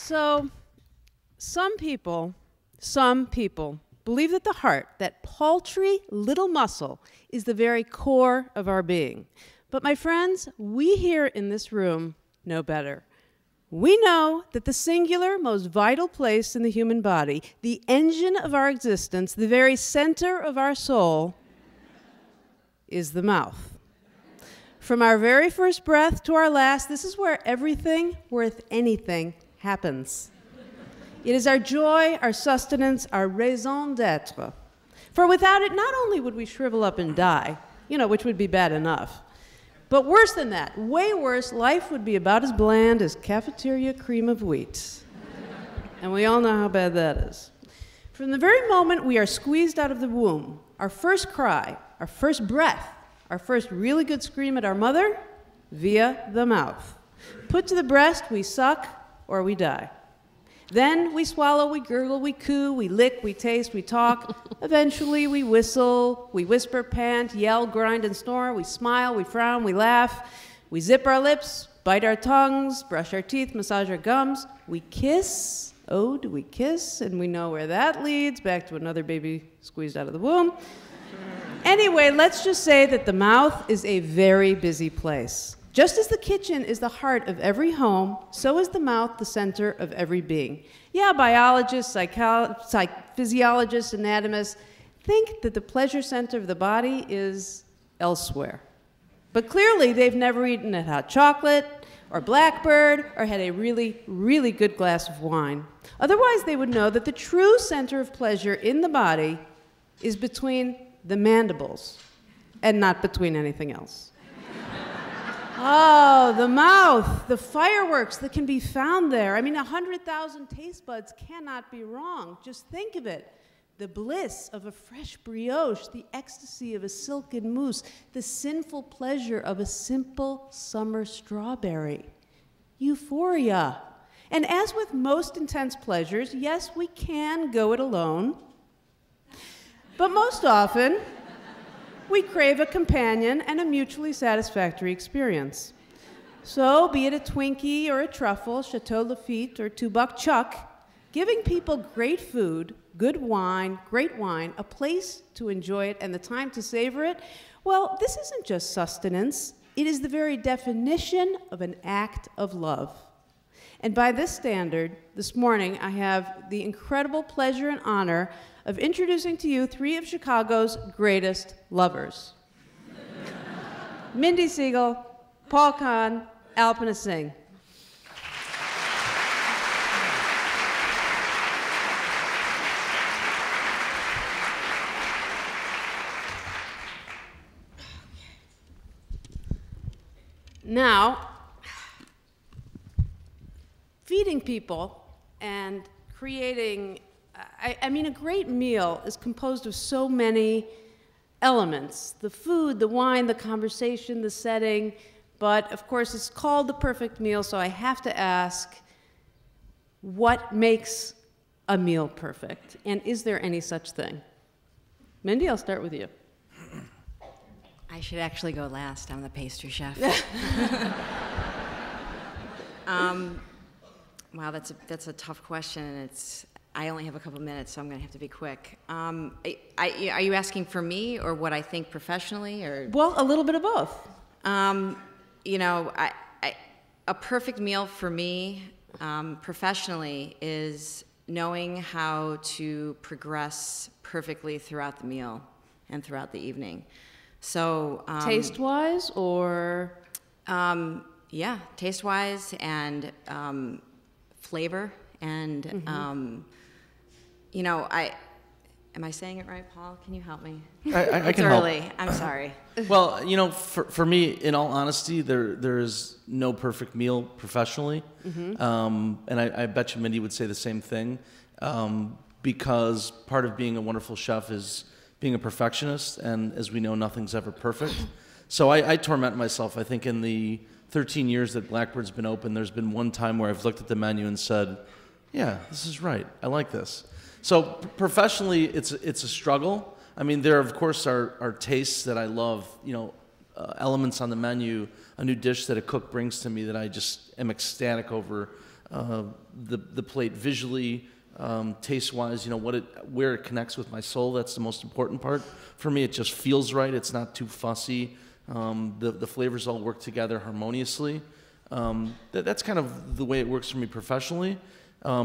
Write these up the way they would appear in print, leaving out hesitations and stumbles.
So, some people believe that the heart, that paltry little muscle, is the very core of our being. But my friends, we here in this room know better. We know that the singular, most vital place in the human body, the engine of our existence, the very center of our soul, is the mouth. From our very first breath to our last, this is where everything worth anything happens. It is our joy, our sustenance, our raison d'être. For without it, not only would we shrivel up and die, which would be bad enough, but worse than that, way worse, life would be about as bland as cafeteria cream of wheat. And we all know how bad that is. From the very moment we are squeezed out of the womb, our first cry, our first breath, our first really good scream at our mother, via the mouth. Put to the breast, we suck or we die. Then we swallow, we gurgle, we coo, we lick, we taste, we talk. Eventually we whistle, we whisper, pant, yell, grind, and snore. We smile, we frown, we laugh. We zip our lips, bite our tongues, brush our teeth, massage our gums. We kiss. Oh, do we kiss? And we know where that leads, back to another baby squeezed out of the womb. Anyway, let's just say that the mouth is a very busy place. Just as the kitchen is the heart of every home, so is the mouth the center of every being. Yeah, biologists, physiologists, anatomists think that the pleasure center of the body is elsewhere. But clearly, they've never eaten at HotChocolate or Blackbird or had a really, really good glass of wine. Otherwise, they would know that the true center of pleasure in the body is between the mandibles and not between anything else. Oh, the mouth, the fireworks that can be found there. I mean, 100,000 taste buds cannot be wrong. Just think of it. The bliss of a fresh brioche, the ecstasy of a silken mousse, the sinful pleasure of a simple summer strawberry. Euphoria. And as with most intense pleasures, yes, we can go it alone. But most often, we crave a companion and a mutually satisfactory experience. So, be it a Twinkie or a truffle, Chateau Lafitte or $2 Chuck, giving people great food, good wine, great wine, a place to enjoy it and the time to savor it, well, this isn't just sustenance. It is the very definition of an act of love. And by this standard, this morning, I have the incredible pleasure and honor of introducing to you three of Chicago's greatest lovers. Mindy Segal, Paul Kahan, Alpana Singh. Now, feeding people and creating I mean, a great meal is composed of so many elements. The food, the wine, the conversation, the setting. But, of course, it's called the perfect meal, so I have to ask, what makes a meal perfect? And is there any such thing? Mindy, I'll start with you. I should actually go last. I'm the pastry chef. Wow, that's a tough question. I only have a couple minutes, so I'm going to have to be quick. Are you asking for me or what I think professionally, or? Well, a little bit of both. A perfect meal for me professionally is knowing how to progress perfectly throughout the meal and throughout the evening. So taste-wise, or? Yeah, taste-wise and flavor and. Mm-hmm. Am I saying it right, Paul? Can you help me? I can early. help. I'm sorry. Well, for me, in all honesty, there is no perfect meal professionally. Mm-hmm. And I bet you Mindy would say the same thing, because part of being a wonderful chef is being a perfectionist, and as we know, nothing's ever perfect. So I torment myself. I think in the 13 years that Blackbird's been open, there's been one time where I've looked at the menu and said, yeah, this is right. I like this. So professionally, it's a struggle. I mean, there of course are tastes that I love. Elements on the menu, a new dish that a cook brings to me that I just am ecstatic over. the plate visually, taste-wise, you know, where it connects with my soul. That's the most important part. For me, it just feels right. It's not too fussy. The flavors all work together harmoniously. That's kind of the way it works for me professionally.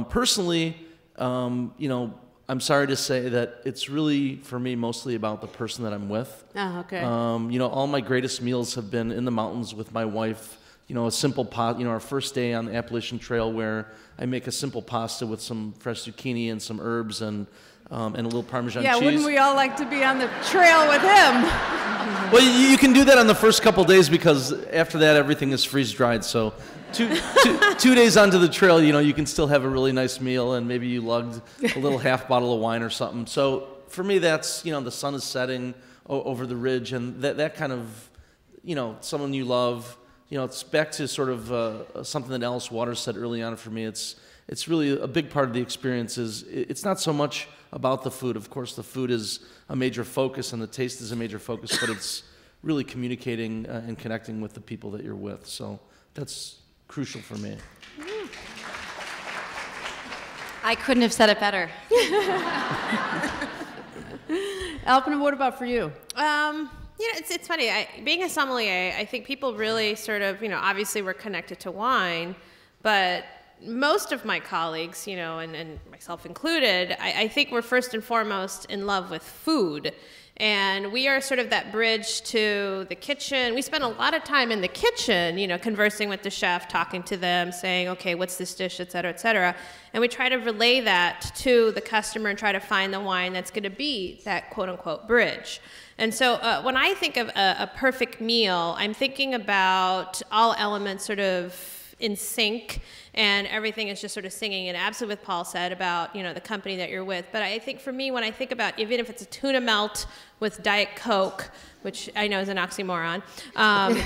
Personally, you know, I'm sorry to say that it's really, for me, mostly about the person that I'm with. Oh, okay. You know, all my greatest meals have been in the mountains with my wife. You know, a simple you know, our first day on the Appalachian Trail where I make a simple pasta with some fresh zucchini and some herbs and a little Parmesan cheese. Yeah, wouldn't we all like to be on the trail with him? Well, you can do that on the first couple days because after that everything is freeze-dried. So 2 days onto the trail, you know, you can still have a really nice meal and maybe you lugged a little half bottle of wine or something. So for me, that's, you know, the sun is setting over the ridge and that kind of, you know, someone you love. You know, it's back to sort of something that Alice Waters said early on for me. It's really a big part of the experience. It's not so much about the food. Of course, the food is a major focus and the taste is a major focus, but it's really communicating and connecting with the people that you're with. So that's crucial for me. I couldn't have said it better. Alpana, what about for you? You know, it's funny. Being a sommelier, I think people really sort of, you know, obviously we're connected to wine, but most of my colleagues, you know, and myself included, I think we're first and foremost in love with food. And we are sort of that bridge to the kitchen. We spend a lot of time in the kitchen, you know, conversing with the chef, talking to them, saying, okay, what's this dish, et cetera, et cetera. And we try to relay that to the customer and try to find the wine that's going to be that quote-unquote bridge. And so when I think of a perfect meal, I'm thinking about all elements sort of in sync and everything is just sort of singing, and absolutely what Paul said about, you know, the company that you're with. But I think for me, when I think about, even if it's a tuna melt with Diet Coke, which I know is an oxymoron,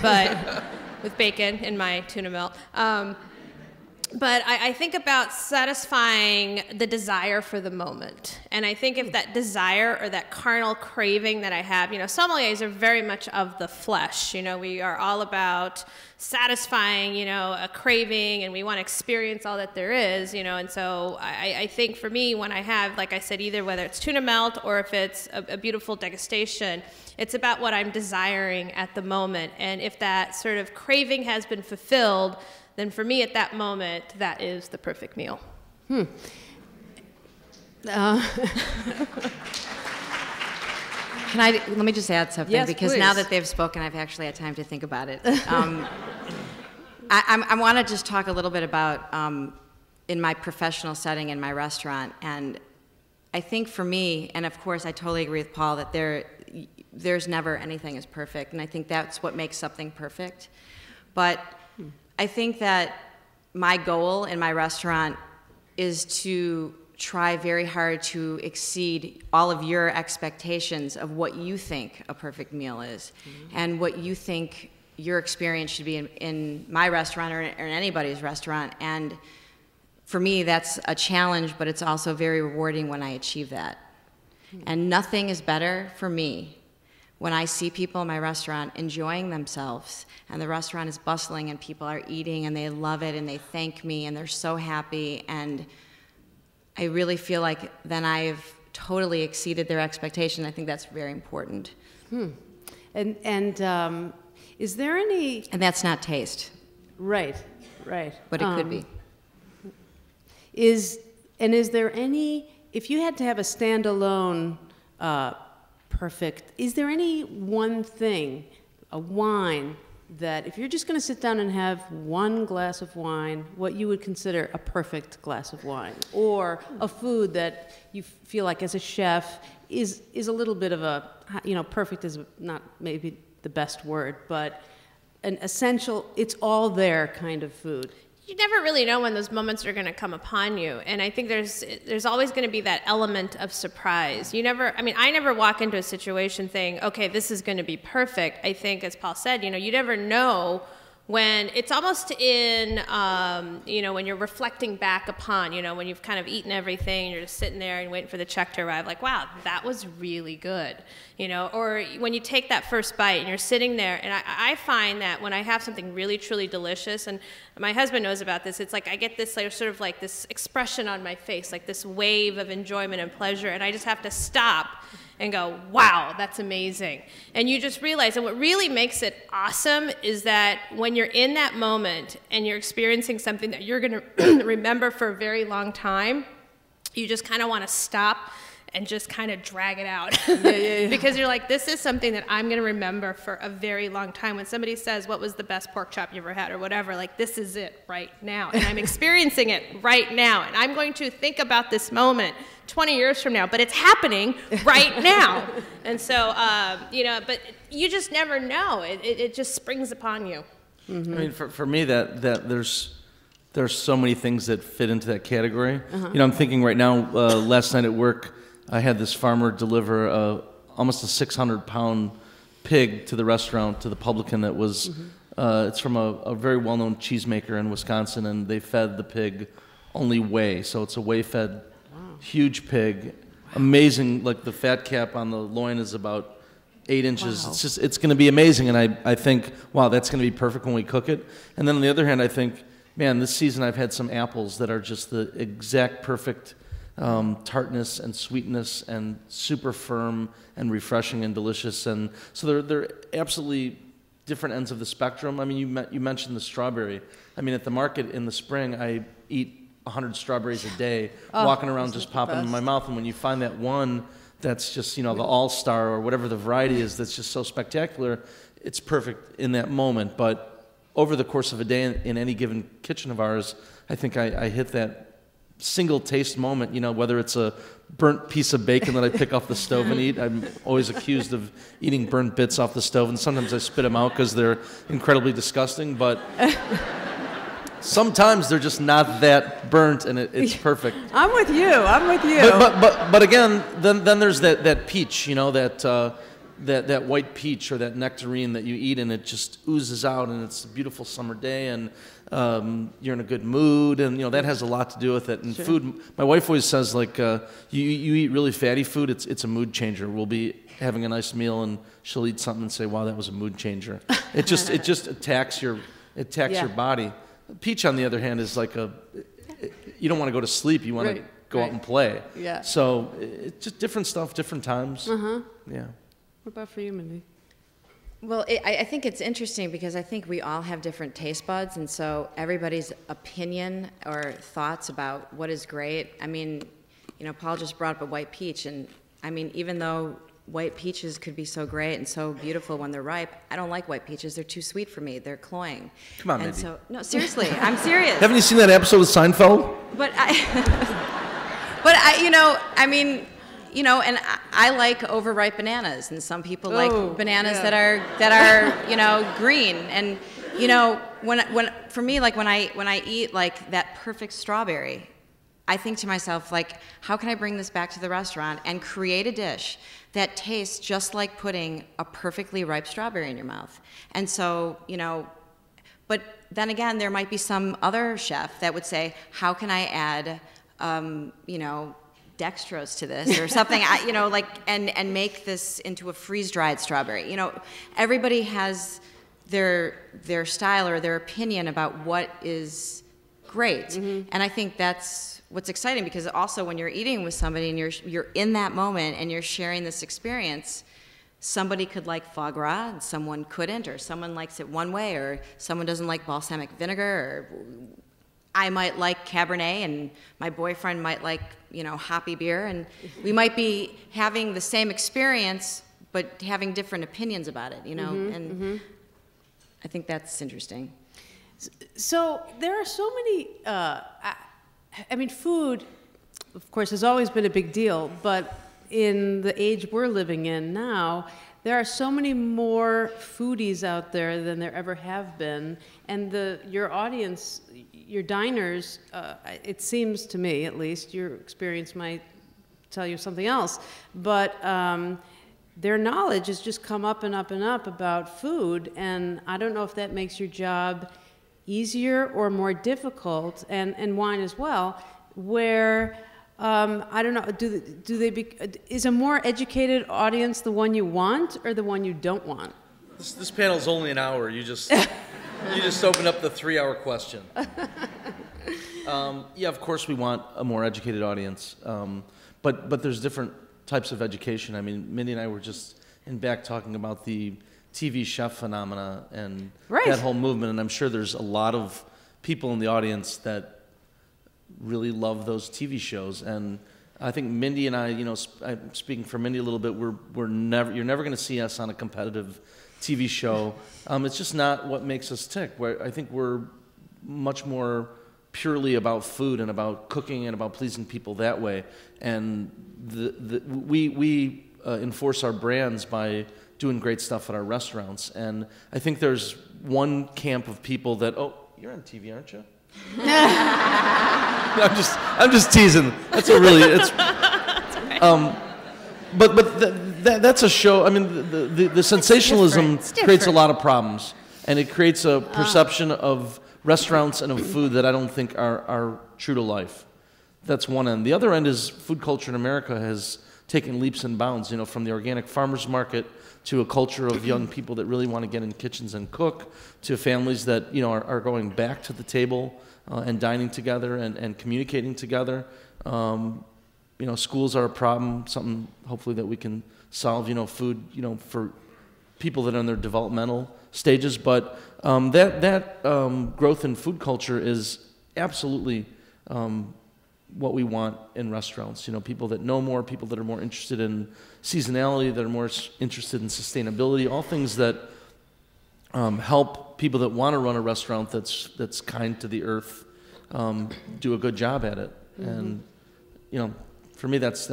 but with bacon in my tuna melt, but I think about satisfying the desire for the moment. And I think if that desire or that carnal craving that I have, you know, sommeliers are very much of the flesh. You know, we are all about satisfying, you know, a craving, and we want to experience all that there is, you know. And so I think for me, when I have, like I said, either whether it's tuna melt or if it's a beautiful degustation, it's about what I'm desiring at the moment. And if that sort of craving has been fulfilled, then for me at that moment, that is the perfect meal. Let me just add something, yes, because please. now that they've spoken, I've actually had time to think about it. I want to just talk a little bit about in my professional setting in my restaurant, and I think for me, and of course I totally agree with Paul, that there's never anything is perfect, and I think that's what makes something perfect. But I think that my goal in my restaurant is to try very hard to exceed all of your expectations of what you think a perfect meal is, and what you think your experience should be in my restaurant or in anybody's restaurant. And for me, that's a challenge, but it's also very rewarding when I achieve that. And nothing is better for me when I see people in my restaurant enjoying themselves, and the restaurant is bustling and people are eating and they love it and they thank me and they're so happy, and I really feel like then I've totally exceeded their expectation. I think that's very important. And is there any... And that's not taste. Right. But it could be. Is there any... If you had to have a standalone perfect, is there any one thing, a wine, that if you're just going to sit down and have one glass of wine, what you would consider a perfect glass of wine, or a food that you feel like as a chef is a little bit of a, you know, perfect is not maybe the best word, but an essential, it's all there kind of food? You never really know when those moments are going to come upon you, and I think there's always going to be that element of surprise. I never walk into a situation thinking, okay, this is going to be perfect. I think, as Paul said, you know, you never know when it's almost in, you know, when you're reflecting back upon, you know, when you've kind of eaten everything and you're just sitting there and waiting for the check to arrive, like, wow, that was really good, you know, or when you take that first bite and you're sitting there, and I find that when I have something really, truly delicious, and my husband knows about this, it's like I get this like, sort of like this expression on my face, like this wave of enjoyment and pleasure, and I just have to stop and go, wow, that's amazing. And you just realize, and what really makes it awesome is that when you're in that moment and you're experiencing something that you're going to remember for a very long time, you just kind of want to stop and just kind of drag it out. Because you're like, this is something that I'm going to remember for a very long time. When somebody says, what was the best pork chop you ever had or whatever, like, this is it right now. And I'm experiencing it right now. And I'm going to think about this moment 20 years from now, but it's happening right now. And so, you know, but you just never know. It just springs upon you. Mm-hmm. I mean, for me, that there's so many things that fit into that category. You know, I'm thinking right now, last night at work, I had this farmer deliver almost a 600-pound pig to the restaurant, to the Publican, that was, it's from a very well-known cheesemaker in Wisconsin, and they fed the pig only whey. So it's a whey-fed, huge pig, amazing, like the fat cap on the loin is about 8 inches. Wow. It's going to be amazing, and I think, wow, that's going to be perfect when we cook it. And then on the other hand, I think, man, this season I've had some apples that are just the exact perfect tartness and sweetness and super firm and refreshing and delicious, and so they're absolutely different ends of the spectrum. I mean, you mentioned the strawberry. I mean, at the market in the spring, I eat 100 strawberries a day, walking around just popping them in my mouth, and when you find that one that's just, you know, the all-star or whatever the variety is that's just so spectacular, it's perfect in that moment. But over the course of a day in any given kitchen of ours, I think I hit that single taste moment, you know, whether it's a burnt piece of bacon that I pick off the stove and eat. I'm always accused of eating burnt bits off the stove, and sometimes I spit them out because they're incredibly disgusing, but sometimes they're just not that burnt, and it's perfect. I'm with you. But again, then there's that peach, you know, that white peach or that nectarine that you eat, and it just oozes out, and it's a beautiful summer day, and you're in a good mood, and you know that has a lot to do with it. And food, my wife always says, like, you eat really fatty food, it's a mood changer. We'll be having a nice meal, and she'll eat something and say, wow, that was a mood changer. It just attacks your body. Peach, on the other hand, is like you don't want to go to sleep. You want to go out and play. Yeah. So it's just different stuff, different times. Yeah. What about for you, Mindy? Well, I think it's interesting because I think we all have different taste buds, and so everybody's opinion or thoughts about what is great. I mean, you know, Paul just brought up a white peach, and I mean, even though white peaches could be so great and so beautiful when they're ripe, I don't like white peaches. They're too sweet for me. They're cloying. Come on, and Mindy. so, no, seriously, I'm serious. Haven't you seen that episode of Seinfeld? But you know, I mean, you know, and I like overripe bananas, and some people like bananas that are you know, green. And you know, when for me, like when I eat like that perfect strawberry, I think to myself, like, how can I bring this back to the restaurant and create a dish that tastes just like putting a perfectly ripe strawberry in your mouth? And so, you know, but then again, there might be some other chef that would say, how can I add, you know, dextrose to this or something, you know, like, and make this into a freeze-dried strawberry. You know, everybody has their style or their opinion about what is great. And I think that's what's exciting, because also when you're eating with somebody and you're in that moment and you're sharing this experience, somebody could like foie gras and someone couldn't, or someone likes it one way, or someone doesn't like balsamic vinegar, or I might like Cabernet and my boyfriend might like, you know, hoppy beer, and we might be having the same experience but having different opinions about it, you know, and I think that's interesting. So there are so many, I mean, food, of course, has always been a big deal, but in the age we're living in now, there are so many more foodies out there than there ever have been, and your audience, your diners, it seems to me, at least, your experience might tell you something else, but their knowledge has just come up and up and up about food, and I don't know if that makes your job easier or more difficult, and wine as well, where I don't know, is a more educated audience the one you want or the one you don't want? This panel's only an hour. You just opened up the 3-hour question. Yeah, of course we want a more educated audience, but there's different types of education. I mean, Mindy and I were just in back talking about the TV chef phenomena and that whole movement, and I'm sure there's a lot of people in the audience that really love those TV shows. And I think Mindy and I, you know, I'm speaking for Mindy a little bit, you're never going to see us on a competitive TV show. It's just not what makes us tick. I think we're much more purely about food and about cooking and about pleasing people that way. And we enforce our brands by doing great stuff at our restaurants. And I think there's one camp of people that, oh, you're on TV, aren't you? No, I'm just teasing. That's a really, it's, that's a show. I mean, the sensationalism creates a lot of problems, and it creates a perception of restaurants and of food that I don't think are true to life. That's one end. The other end is food culture in America has taken leaps and bounds, you know, from the organic farmers market to a culture of young people that really want to get in kitchens and cook, to families that, you know, are going back to the table and dining together and communicating together. You know, schools are a problem, something hopefully that we can solve, you know, food, you know, for people that are in their developmental stages. But that growth in food culture is absolutely what we want in restaurants. You know, people that know more, people that are more interested in seasonality, that are more interested in sustainability, all things that help people that want to run a restaurant that's kind to the earth do a good job at it. Mm-hmm. And, you know, for me, that's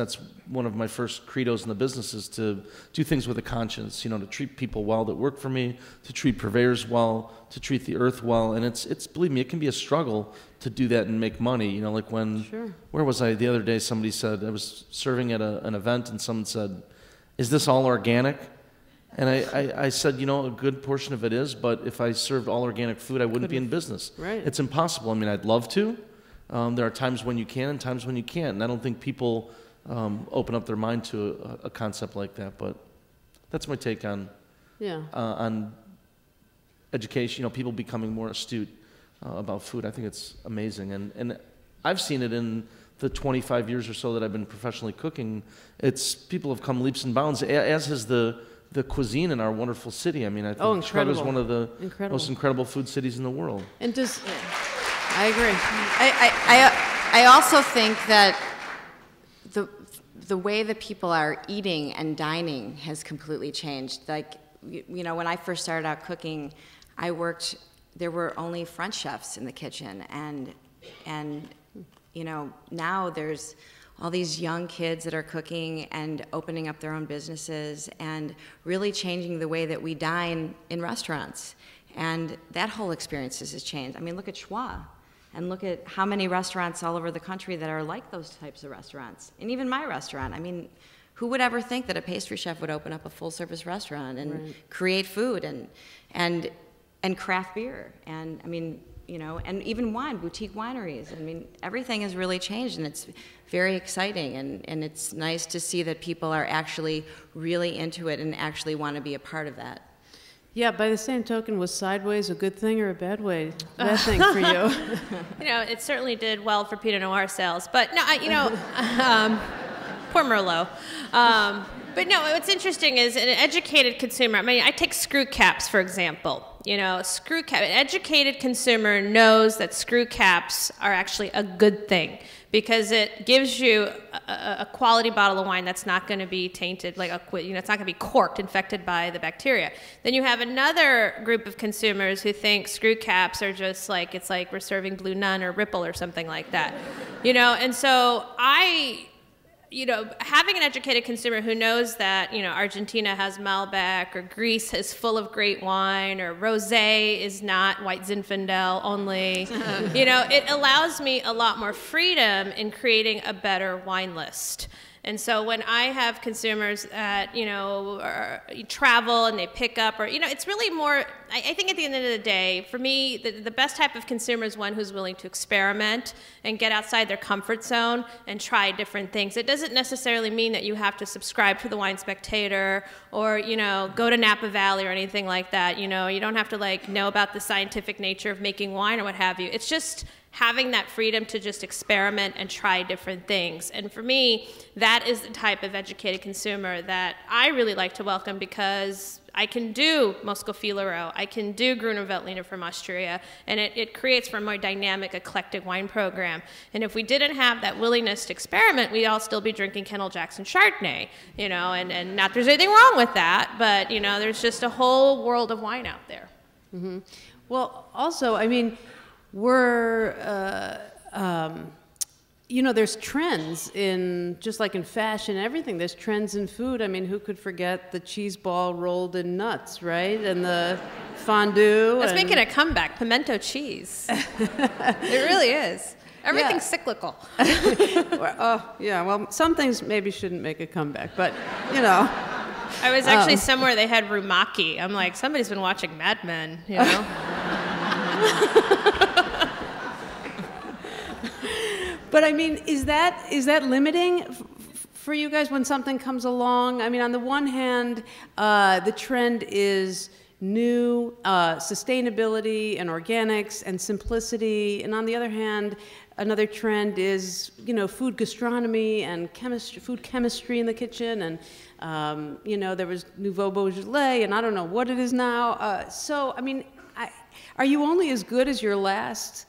one of my first credos in the business, is to do things with a conscience, you know, to treat people well that work for me, to treat purveyors well, to treat the earth well. And it's believe me, it can be a struggle to do that and make money. You know, like when, where was I the other day? Somebody said, I was serving at an event, and someone said, "Is this all organic?" And I said, you know, a good portion of it is, but if I served all organic food, I wouldn't be in business. Right. It's impossible. I mean, I'd love to. There are times when you can and times when you can't, and I don't think people open up their mind to a concept like that. But that's my take on education. You know, people becoming more astute about food. I think it's amazing, and I've seen it in the 25 years or so that I've been professionally cooking. It's people have come leaps and bounds, as has the cuisine in our wonderful city. I mean, I think Chicago is one of the most incredible food cities in the world. And I agree. I also think that the way that people are eating and dining has completely changed. Like, you know, when I first started out cooking, there were only French chefs in the kitchen, and you know, now there's all these young kids that are cooking and opening up their own businesses and really changing the way that we dine in restaurants. And that whole experience has changed. I mean, look at Schwa, and look at how many restaurants all over the country that are like those types of restaurants. And even my restaurant. I mean, who would ever think that a pastry chef would open up a full-service restaurant and create food and craft beer? And I mean, you know, and even wine, boutique wineries. I mean, everything has really changed, and it's very exciting, and it's nice to see that people are actually really into it and actually want to be a part of that. Yeah, by the same token, was sideways a good thing or a bad thing for you? You know, it certainly did well for Pinot Noir sales, but no, you know, poor Merlot. But no, what's interesting is an educated consumer. I mean, I take screw caps, for example. You know, an educated consumer knows that screw caps are actually a good thing, because it gives you a quality bottle of wine that's not going to be tainted, like it's not going to be corked, infected by the bacteria. Then you have another group of consumers who think screw caps are just like, it's like we're serving Blue Nun or Ripple or something like that. You know, and so you know, having an educated consumer who knows that, you know, Argentina has Malbec, or Greece is full of great wine, or Rosé is not White Zinfandel only, you know, it allows me a lot more freedom in creating a better wine list. And so when I have consumers that, you know, travel and they pick up, or, you know, it's really more, I think at the end of the day, for me, the best type of consumer is one who's willing to experiment and get outside their comfort zone and try different things. It doesn't necessarily mean that you have to subscribe to the Wine Spectator or, you know, go to Napa Valley or anything like that. You know, you don't have to like know about the scientific nature of making wine or what have you. It's just having that freedom to just experiment and try different things. And for me, that is the type of educated consumer that I really like to welcome, because I can do Moscow-Filero, I can do Gruner Veltliner from Austria, and it creates for a more dynamic, eclectic wine program. And if we didn't have that willingness to experiment, we'd all still be drinking Kendall Jackson Chardonnay, you know, and not there's anything wrong with that, but, you know, there's just a whole world of wine out there. Mm-hmm. Well, also, I mean, we're, you know, there's trends in, just like in fashion, everything. There's trends in food. I mean, who could forget the cheese ball rolled in nuts, right? And the fondue. It's making a comeback, pimento cheese. It really is. Everything's cyclical. Oh, yeah, well, some things maybe shouldn't make a comeback, but, you know. I was actually somewhere they had rumaki. I'm like, somebody's been watching Mad Men, you know? But I mean, is that limiting for you guys when something comes along? I mean, on the one hand, the trend is new sustainability and organics and simplicity, and on the other hand, another trend is, you know, food gastronomy and food chemistry in the kitchen, and you know, there was Nouveau Beaujolais, and I don't know what it is now. So, I mean, are you only as good as your last,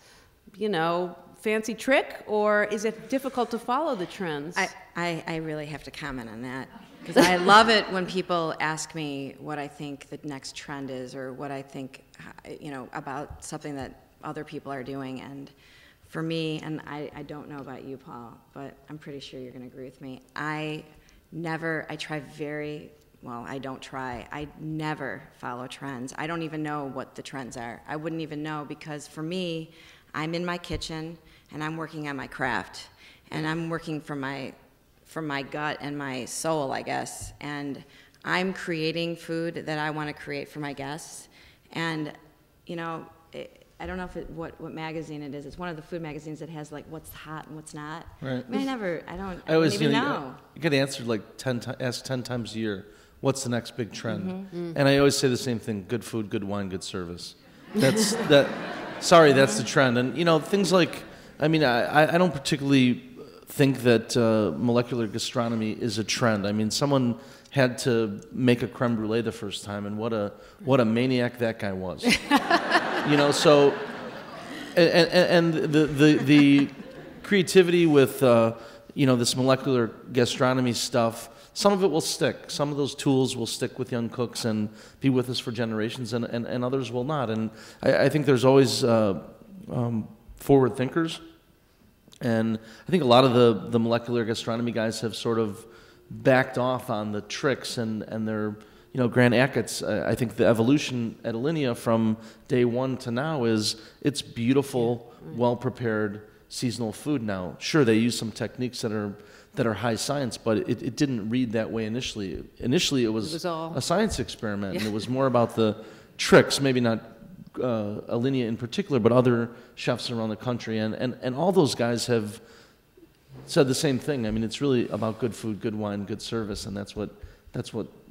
you know, fancy trick, or is it difficult to follow the trends? I really have to comment on that, because I love it when people ask me what I think the next trend is, or what I think, you know, about something that other people are doing. And for me, and I don't know about you, Paul, but I'm pretty sure you're going to agree with me, I never follow trends. I don't even know what the trends are. I wouldn't even know, because for me, I'm in my kitchen and I'm working on my craft, and I'm working from my gut and my soul, I guess, and I'm creating food that I want to create for my guests. And, you know, I don't know what magazine it is. It's one of the food magazines that has like what's hot and what's not. Right. I mean, I don't even know. You get answered like asked 10 times a year, what's the next big trend? Mm-hmm. And I always say the same thing: good food, good wine, good service. That's that. Sorry, that's the trend. And, you know, things like, I mean, I don't particularly think that molecular gastronomy is a trend. I mean, someone had to make a creme brulee the first time, and what a maniac that guy was. You know, so, and the creativity with, you know, this molecular gastronomy stuff, some of it will stick. Some of those tools will stick with young cooks and be with us for generations, and others will not. And I think there's always forward thinkers. And I think a lot of the molecular gastronomy guys have sort of backed off on the tricks and their, you know, Grant Achatz. I think the evolution at Alinea from day one to now is it's beautiful, well-prepared seasonal food now. Sure, they use some techniques that are high science, but it didn't read that way initially. Initially, it was a science experiment, and it was more about the tricks, maybe not Alinea in particular, but other chefs around the country. And all those guys have said the same thing. I mean, it's really about good food, good wine, good service, and that's what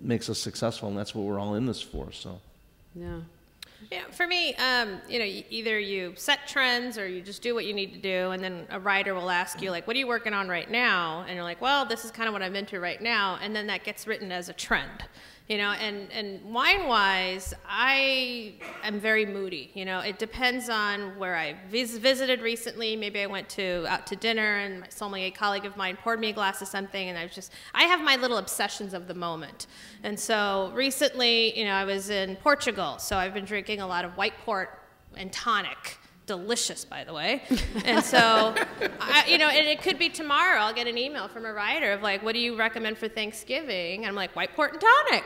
makes us successful, and that's what we're all in this for. So, yeah. Yeah, for me, you know, either you set trends or you just do what you need to do, and then a writer will ask you, like, what are you working on right now? And you're like, well, this is kind of what I'm into right now, and then that gets written as a trend. You know, and wine-wise, I am very moody. You know, it depends on where I visited recently. Maybe I went out to dinner, and my sommelier colleague of mine poured me a glass of something, and I have my little obsessions of the moment. And so recently, you know, I was in Portugal, so I've been drinking a lot of white port and tonic. Delicious, by the way. And so, you know, and it could be tomorrow I'll get an email from a writer of like, what do you recommend for Thanksgiving? And I'm like, white port and tonic.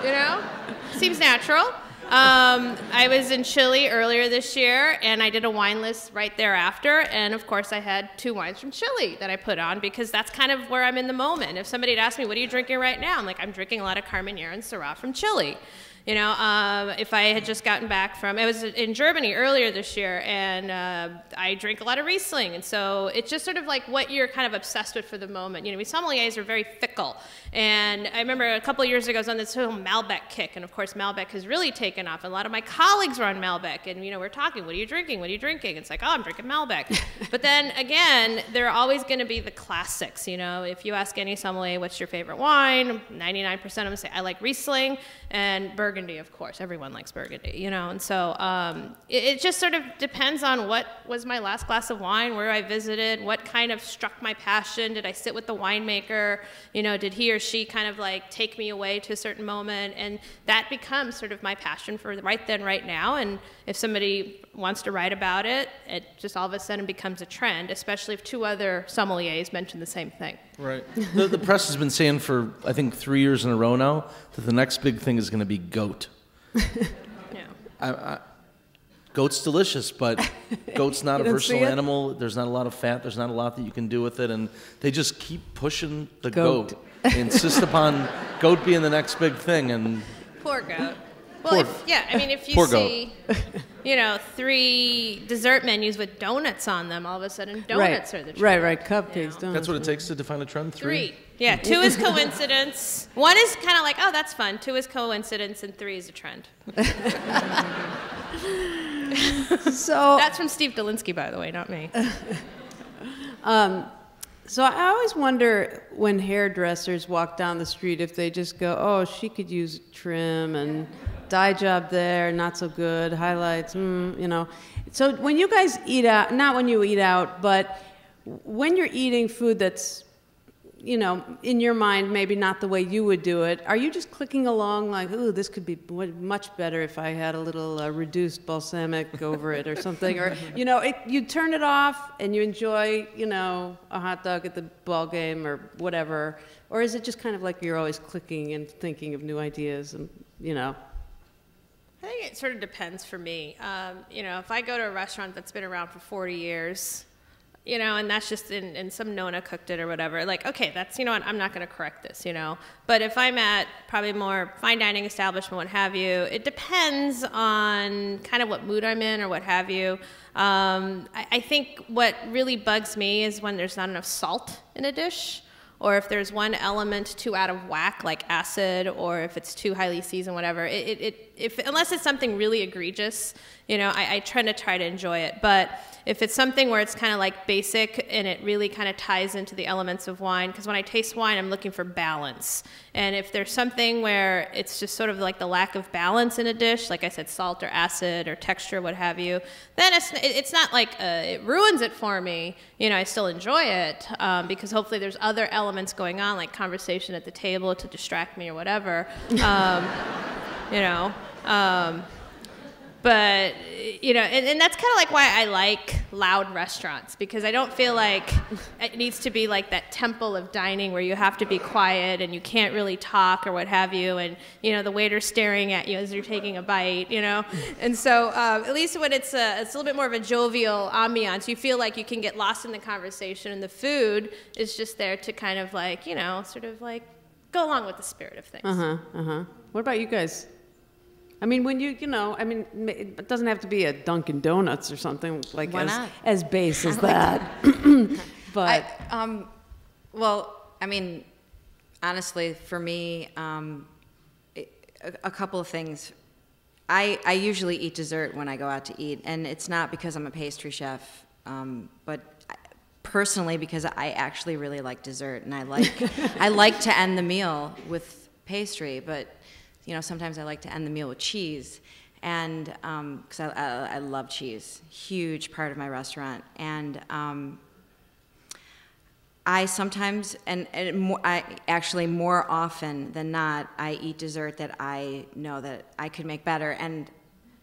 You know? Seems natural. I was in Chile earlier this year, and I did a wine list right thereafter. And of course, I had 2 wines from Chile that I put on because that's kind of where I'm in the moment. If somebody had asked me, "What are you drinking right now?" I'm like, "I'm drinking a lot of Carmenere and Syrah from Chile." You know, if I had just gotten back from, I was in Germany earlier this year, and I drink a lot of Riesling, and so it's just sort of like what you're kind of obsessed with for the moment. You know, we sommeliers are very fickle, and I remember a couple of years ago I was on this whole Malbec kick, and of course Malbec has really taken off, and a lot of my colleagues were on Malbec, and you know, we're talking, what are you drinking, what are you drinking? It's like, oh, I'm drinking Malbec. But then again, there are always going to be the classics, you know. If you ask any sommelier, what's your favorite wine, 99% of them say, I like Riesling, and Burgundy, of course. Everyone likes Burgundy, you know. And so it just sort of depends on what was my last glass of wine, where I visited, what kind of struck my passion. Did I sit with the winemaker? You know, did he or she kind of like take me away to a certain moment? And that becomes sort of my passion for right then, right now. And if somebody wants to write about it, it just all of a sudden becomes a trend, especially if 2 other sommeliers mention the same thing. Right. The press has been saying for, I think, 3 years in a row now that the next big thing is going to be goat. Yeah. Goat's delicious, but goat's not a versatile it? animal. There's not a lot of fat. There's not a lot that you can do with it. And they just keep pushing the goat. They insist upon goat being the next big thing. And Poor goat. Well, if you see, you know, 3 dessert menus with donuts on them, all of a sudden donuts are the trend. Right, cupcakes, You know? donuts. that's what it takes to define a trend? 3. Yeah, 2 is coincidence. 1 is kind of like, oh, that's fun. 2 is coincidence, and 3 is a trend. So That's from Steve Dolinsky, by the way, not me. So I always wonder when hairdressers walk down the street if they just go, oh, she could use trim and dye job there, not so good, highlights, you know. So when you guys eat out, not when you eat out, but when you're eating food that's, you know, in your mind, maybe not the way you would do it, are you just clicking along like, ooh, this could be much better if I had a little reduced balsamic over it or something? Or, you know, you turn it off and you enjoy, you know, a hot dog at the ball game or whatever? Or is it just kind of like you're always clicking and thinking of new ideas and, you know? I think it sort of depends for me. You know, if I go to a restaurant that's been around for 40 years, you know, and that's just in some Nona cooked it or whatever, like, okay, that's, you know what, I'm not going to correct this, you know. But if I'm at probably more fine dining establishment, what have you, it depends on kind of what mood I'm in or what have you. I think what really bugs me is when there's not enough salt in a dish, or if there's one element too out of whack, like acid, or if it's too highly seasoned, whatever. Unless it's something really egregious, you know, I try to enjoy it. But if it's something where it's kind of like basic and it really kind of ties into the elements of wine, because when I taste wine, I'm looking for balance. And if there's something where it's just sort of like the lack of balance in a dish, like I said, salt or acid or texture, what have you, then it's not like it ruins it for me. You know, I still enjoy it because hopefully there's other elements going on, like conversation at the table to distract me or whatever. You know. But, you know, and that's kind of like why I like loud restaurants, because I don't feel like it needs to be like that temple of dining where you have to be quiet and you can't really talk or what have you, and, you know, the waiter's staring at you as you're taking a bite, you know. And so at least when it's a little bit more of a jovial ambiance, you feel like you can get lost in the conversation, and the food is just there to kind of like, you know, sort of like go along with the spirit of things. What about you guys? I mean, when you know, I mean, it doesn't have to be a Dunkin' Donuts or something like as base as that. But well, I mean, honestly, for me, a couple of things. I usually eat dessert when I go out to eat, and it's not because I'm a pastry chef, but personally because I actually really like dessert, and I like to end the meal with pastry, but. You know, sometimes I like to end the meal with cheese, and because I love cheese, huge part of my restaurant. And I sometimes, I actually more often than not, I eat dessert that I know that I could make better. And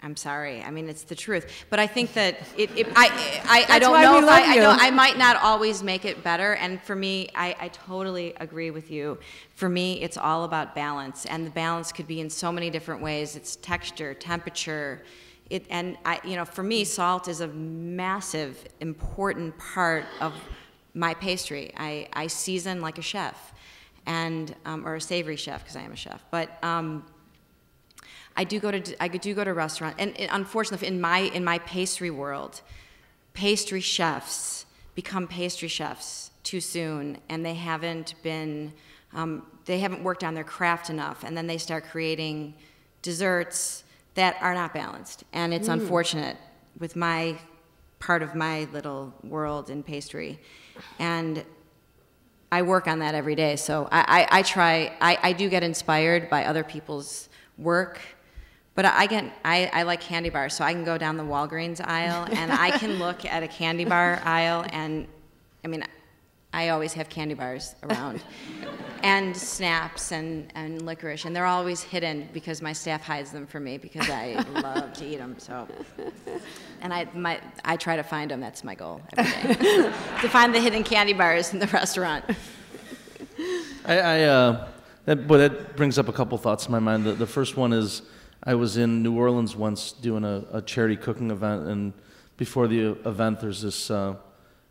I'm sorry. I mean, it's the truth. But I think that I don't why know we if love I you. know I might not always make it better. And for me, I totally agree with you. For me, it's all about balance, and the balance could be in so many different ways. It's texture, temperature. For me, salt is a massive, important part of my pastry. I season like a chef, and or a savory chef, because I am a chef. But I do go to restaurants, and unfortunately, in my pastry world, pastry chefs become pastry chefs too soon, and they haven't worked on their craft enough, and then they start creating desserts that are not balanced, and it's unfortunate with my part of my little world in pastry, and I work on that every day. So I do get inspired by other people's work, but I like candy bars, so I can go down the Walgreens aisle and I can look at a candy bar aisle, and I mean, I always have candy bars around, and snaps and licorice, and they're always hidden because my staff hides them for me because I love to eat them. So, and I try to find them. That's my goal every day, to find the hidden candy bars in the restaurant. That brings up a couple thoughts in my mind. The first one is I was in New Orleans once doing a charity cooking event, and before the event, there's this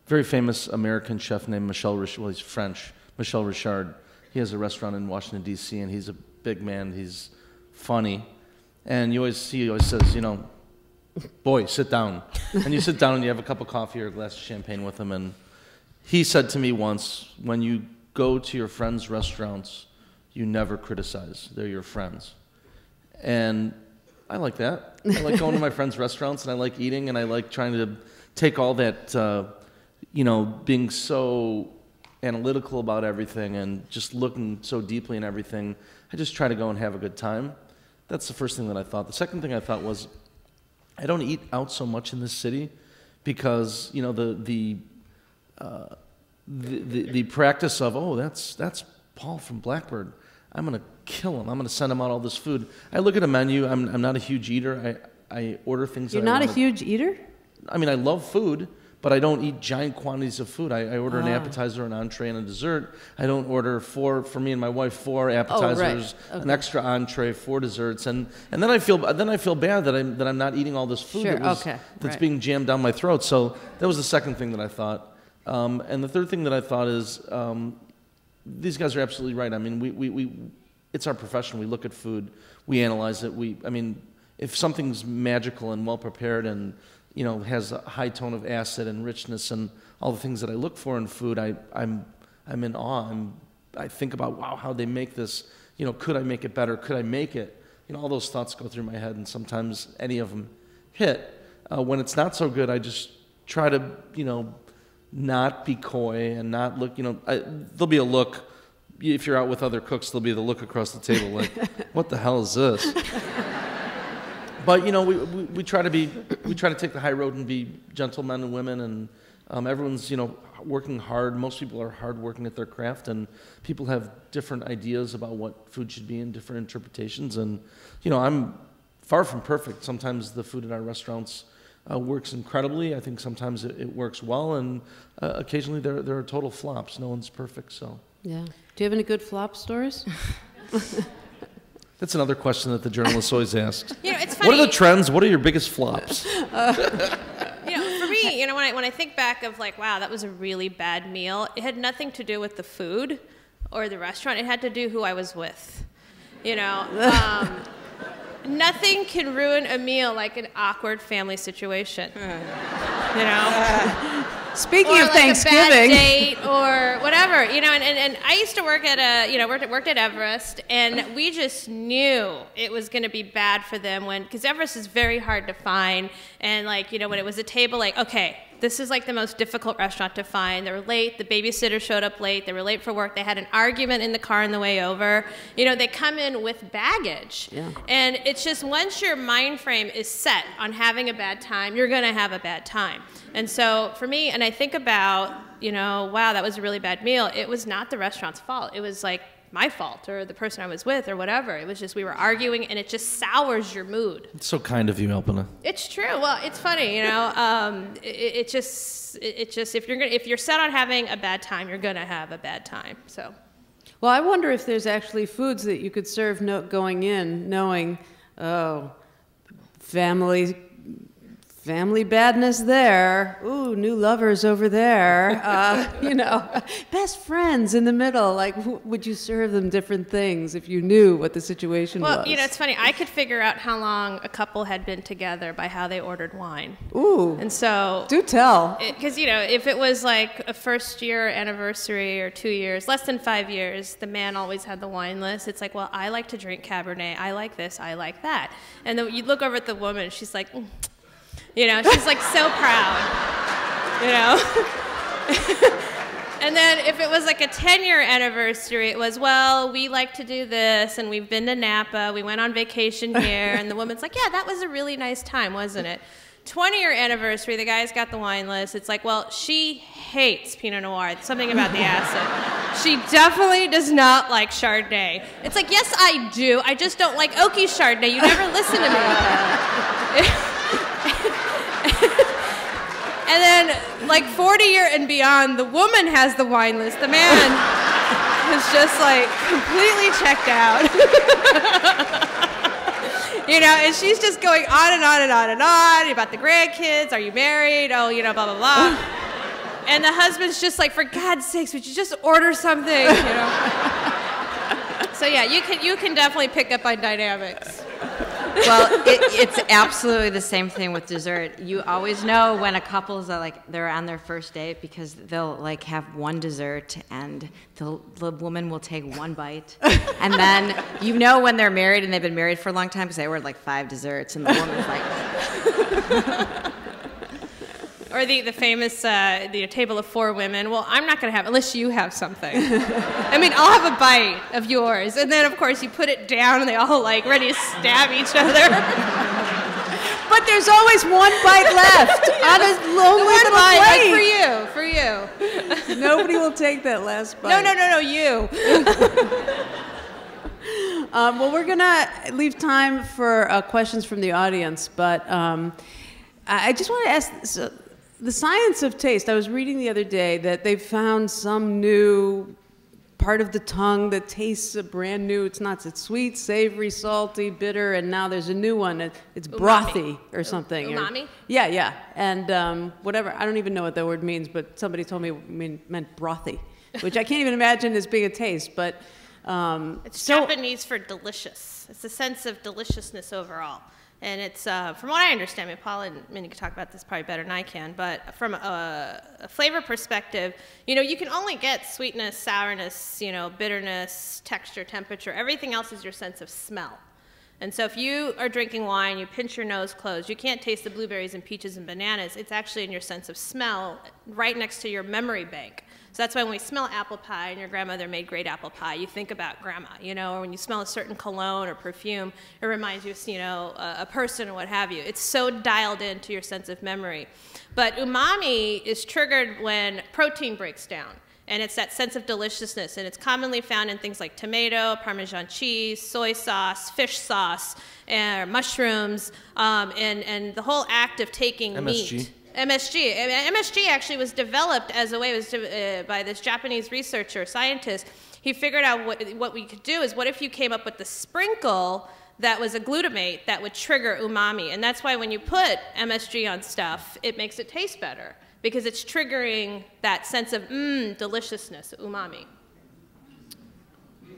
very famous American chef named he's French, Michel Richard. He has a restaurant in Washington, D.C., and he's a big man. He's funny. And he always says, boy, sit down. And you sit down and you have a cup of coffee or a glass of champagne with him. And he said to me once, when you go to your friends' restaurants, you never criticize. They're your friends. And I like that. I like going to my friends' restaurants, and I like eating, and I like trying to take all that, being so analytical about everything and just looking so deeply in everything. I just try to go and have a good time. That's the first thing that I thought. The second thing I thought was, I don't eat out so much in this city because, the practice of, that's Paul from Blackbird. I'm going to kill him. I'm going to send him out all this food. I look at a menu. I'm not a huge eater. I order things. You're not a huge eater? I mean, I love food, but I don't eat giant quantities of food. I order an appetizer, an entree, and a dessert. I don't order for me and my wife 4 appetizers, an extra entree, 4 desserts, and then I feel bad that I'm not eating all this food that's being jammed down my throat. So that was the second thing that I thought. And the third thing that I thought is these guys are absolutely right. I mean, we it's our profession. We look at food, we analyze it. If something's magical and well prepared and has a high tone of acid and richness and all the things that I look for in food, I'm in awe. I think about, wow, how they make this. Could I make it better? Could I make it? All those thoughts go through my head, and sometimes any of them hit. When it's not so good, I just try to, not be coy and not look. There'll be a look. If you're out with other cooks, there'll be the look across the table like, what the hell is this? But we try to take the high road and be gentle men and women, and everyone's working hard. Most people are hard working at their craft, and people have different ideas about what food should be and different interpretations. And I'm far from perfect. Sometimes the food at our restaurants works incredibly. I think sometimes it works well, and occasionally there are total flops. No one's perfect. So yeah. Do you have any good flop stories? That's another question that the journalists always ask. It's funny. What are the trends? What are your biggest flops? For me, when I think back of wow, that was a really bad meal, it had nothing to do with the food or the restaurant. It had to do who I was with. Nothing can ruin a meal like an awkward family situation. Speaking of Thanksgiving, a bad date or whatever, and I used to work at worked at Everest, and we just knew it was going to be bad for them because Everest is very hard to find, and when it was a table, okay, this is the most difficult restaurant to find. They were late. The babysitter showed up late. They were late for work. They had an argument in the car on the way over. They come in with baggage. Yeah. And it's just once your mind frame is set on having a bad time, you're going to have a bad time. And so for me, and I think about, wow, that was a really bad meal. It was not the restaurant's fault. It was my fault or the person I was with or whatever. It was just we were arguing, and it just sours your mood. It's so kind of you, Alpana. It's true. Well, it's funny, you know. It just if you're set on having a bad time, you're gonna have a bad time. So. Well, I wonder if there's actually foods that you could serve going in, knowing, oh, family badness there. Ooh, new lovers over there. You know, best friends in the middle. Like, would you serve them different things if you knew what the situation was? Well, you know, it's funny. I could figure out how long a couple had been together by how they ordered wine. Ooh. And so... Do tell. Because, you know, if it was like a first-year anniversary or 2 years, less than 5 years, the man always had the wine list. It's like, well, I like to drink Cabernet. I like this. I like that. And then you look over at the woman, she's like... You know, she's like so proud, you know. And then if it was like a 10-year anniversary, it was, well, we like to do this, and we've been to Napa, we went on vacation here, and the woman's like, yeah, that was a really nice time, wasn't it? 20-year anniversary, the guy's got the wine list. It's like, well, she hates Pinot Noir. It's something about the acid. She definitely does not like Chardonnay. It's like, yes, I do. I just don't like oaky Chardonnay. You never listen to me. And then, like 40-year and beyond, the woman has the wine list. The man is just like completely checked out. You know, and she's just going on and on and on and on about the grandkids. Are you married? Oh, you know, blah, blah, blah. And the husband's just like, for God's sakes, would you just order something? You know. So yeah, you can definitely pick up on dynamics. Well, it's absolutely the same thing with dessert. You always know when a couple's they're on their first date because they'll like have one dessert and the woman will take one bite, and then you know when they're married and they've been married for a long time because they ordered like 5 desserts and the woman's like. Or the famous the table of 4 women. Well, I'm not going to have unless you have something. I mean, I'll have a bite of yours, and then of course you put it down, and they all like ready to stab each other. But there's always one bite left on a lonely little plate. Like for you. Nobody will take that last bite. No, you. Well, we're gonna leave time for questions from the audience, but I just want to ask. The science of taste, I was reading the other day that they found some new part of the tongue that tastes brand new. It's sweet, savory, salty, bitter, and now there's a new one. It's brothy or something. Umami? Yeah. And whatever, I don't even know what that word means, but somebody told me it meant brothy, which I can't even imagine as being a taste, but... it's Japanese for delicious. It's a sense of deliciousness overall. And it's, from what I understand, I mean, Paul and Mindy can talk about this probably better than I can, but from a flavor perspective, you know, you can only get sweetness, sourness, you know, bitterness, texture, temperature. Everything else is your sense of smell. And so if you are drinking wine, you pinch your nose closed, you can't taste the blueberries and peaches and bananas. It's actually in your sense of smell right next to your memory bank. So that's why when we smell apple pie and your grandmother made great apple pie, you think about grandma, you know, or when you smell a certain cologne or perfume, it reminds you, you know, a person or what have you. It's so dialed into your sense of memory. But umami is triggered when protein breaks down. And it's that sense of deliciousness, and it's commonly found in things like tomato, Parmesan cheese, soy sauce, fish sauce, and mushrooms, and the whole act of taking meat. MSG actually was developed as a way by this Japanese researcher, scientist. He figured out what we could do is what if you came up with the sprinkle that was a glutamate that would trigger umami. And that's why when you put MSG on stuff, it makes it taste better because it's triggering that sense of deliciousness, umami.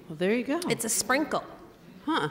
Well, there you go. It's a sprinkle. Huh.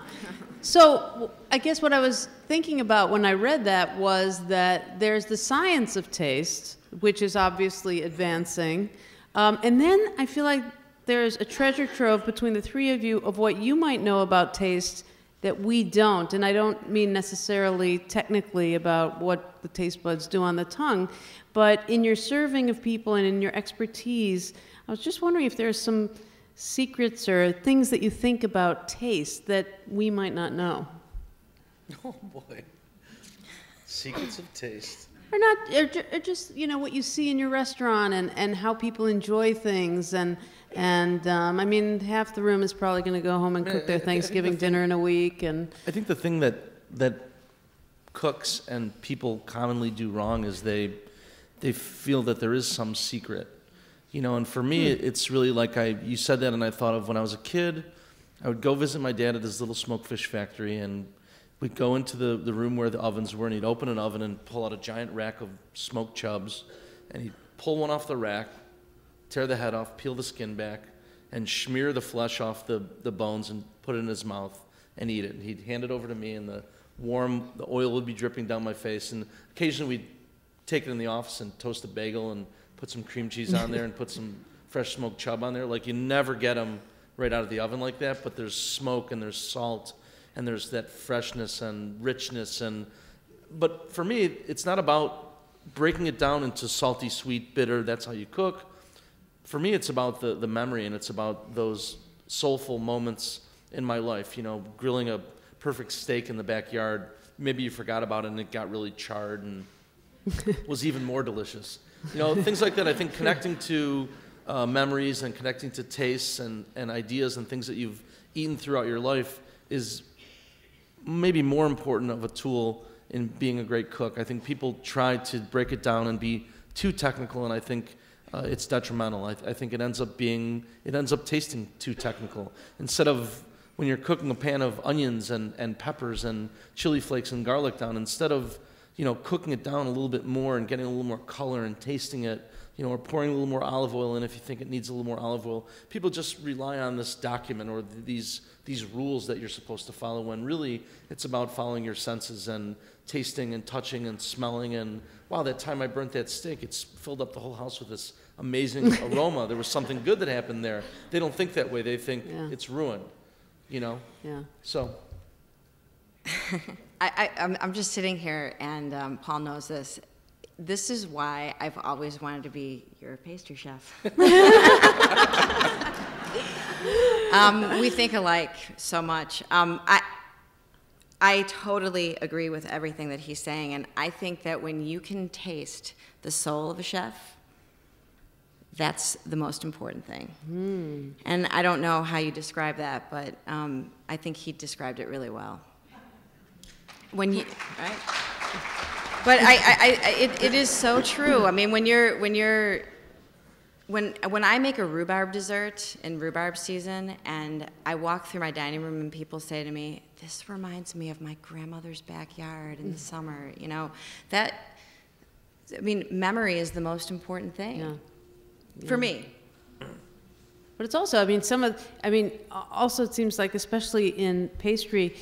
So I guess what I was thinking about when I read that was that there's the science of taste, which is obviously advancing. And then I feel like there's a treasure trove between the three of you of what you might know about taste that we don't. And I don't mean necessarily technically about what the taste buds do on the tongue, but in your serving of people and in your expertise, I was just wondering if there's some secrets or things that you think about taste that we might not know. Oh boy. Secrets of taste. or just, you know, what you see in your restaurant and how people enjoy things. And I mean, half the room is probably going to go home and cook their Thanksgiving dinner in a week. And I think the thing that cooks and people commonly do wrong is they feel that there is some secret. You know, and for me, it's really like you said that, and I thought of when I was a kid, I would go visit my dad at his little smoked fish factory, and we'd go into the room where the ovens were, and he'd open an oven and pull out a giant rack of smoked chubs, and he'd pull one off the rack, tear the head off, peel the skin back, and smear the flesh off the bones and put it in his mouth and eat it. And he'd hand it over to me, and the oil would be dripping down my face, and occasionally we'd take it in the office and toast a bagel and put some cream cheese on there and put some fresh smoked chub on there. Like, you never get them right out of the oven like that, but there's smoke and there's salt and there's that freshness and richness. But for me, it's not about breaking it down into salty, sweet, bitter. That's how you cook. For me, it's about the memory, and it's about those soulful moments in my life. You know, grilling a perfect steak in the backyard. Maybe you forgot about it and it got really charred and was even more delicious. You know, things like that. I think connecting to memories and connecting to tastes and ideas and things that you've eaten throughout your life is maybe more important of a tool in being a great cook. I think people try to break it down and be too technical, and I think it's detrimental. I think it ends up tasting too technical. Instead of, when you're cooking a pan of onions and peppers and chili flakes and garlic down, instead of, you know, cooking it down a little bit more and getting a little more color and tasting it, you know, or pouring a little more olive oil in if you think it needs a little more olive oil, people just rely on this document or these rules that you're supposed to follow, when really it's about following your senses and tasting and touching and smelling. And wow, that time I burnt that steak, it's filled up the whole house with this amazing aroma. There was something good that happened there. They don't think that way. They think it's ruined, you know? Yeah. So. I'm just sitting here, and Paul knows this. This is why I've always wanted to be your pastry chef. We think alike so much. I totally agree with everything that he's saying, and I think that when you can taste the soul of a chef, that's the most important thing. And I don't know how you describe that, but I think he described it really well. When you, right? But it is so true. I mean, when I make a rhubarb dessert in rhubarb season, and I walk through my dining room and people say to me, "This reminds me of my grandmother's backyard in the summer," you know, I mean, memory is the most important thing for me. But it's also, also it seems like, especially in pastry,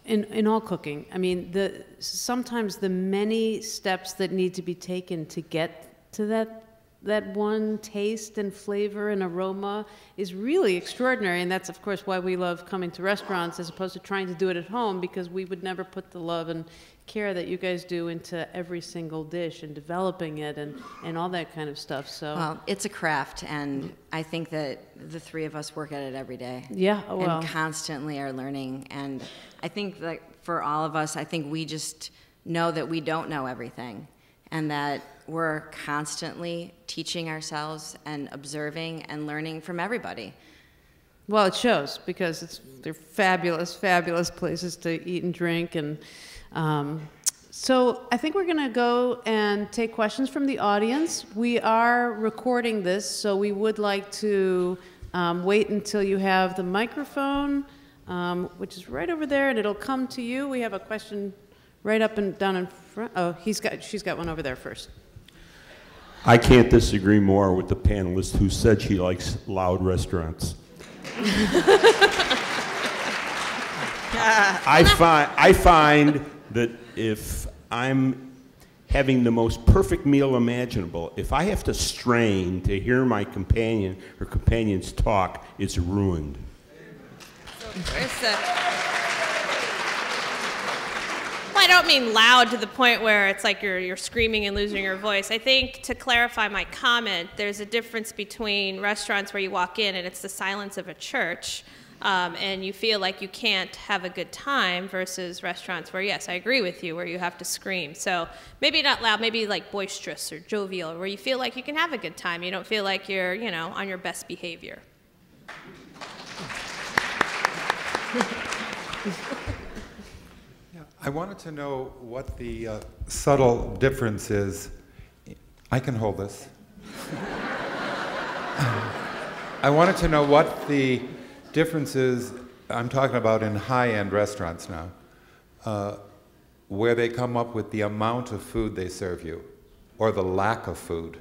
in all cooking, I mean, sometimes the many steps that need to be taken to get to that one taste and flavor and aroma is really extraordinary. And that's, of course, why we love coming to restaurants as opposed to trying to do it at home, because we would never put the love and care that you guys do into every single dish and developing it and all that kind of stuff. So, well, it's a craft, and I think that the three of us work at it every day. Yeah, well. And constantly are learning. And I think that for all of us, I think we just know that we don't know everything, and that we're constantly teaching ourselves and observing and learning from everybody. Well, it shows, because they're fabulous, fabulous places to eat and drink. And so I think we're going to go and take questions from the audience. We are recording this, so we would like to wait until you have the microphone, which is right over there, and it'll come to you. We have a question right up and down in front. Oh, she's got one over there first. I can't disagree more with the panelist who said she likes loud restaurants. I find that if I'm having the most perfect meal imaginable, if I have to strain to hear my companion or companions talk, it's ruined. I don't mean loud to the point where it's like you're screaming and losing your voice. I think, to clarify my comment, there's a difference between restaurants where you walk in and it's the silence of a church, and you feel like you can't have a good time, versus restaurants where, yes, I agree with you, where you have to scream. So maybe not loud, maybe like boisterous or jovial, where you feel like you can have a good time. You don't feel like you're, you know, on your best behavior. I wanted to know what the subtle difference is. I can hold this. I wanted to know what the difference is, I'm talking about in high-end restaurants now, where they come up with the amount of food they serve you, or the lack of food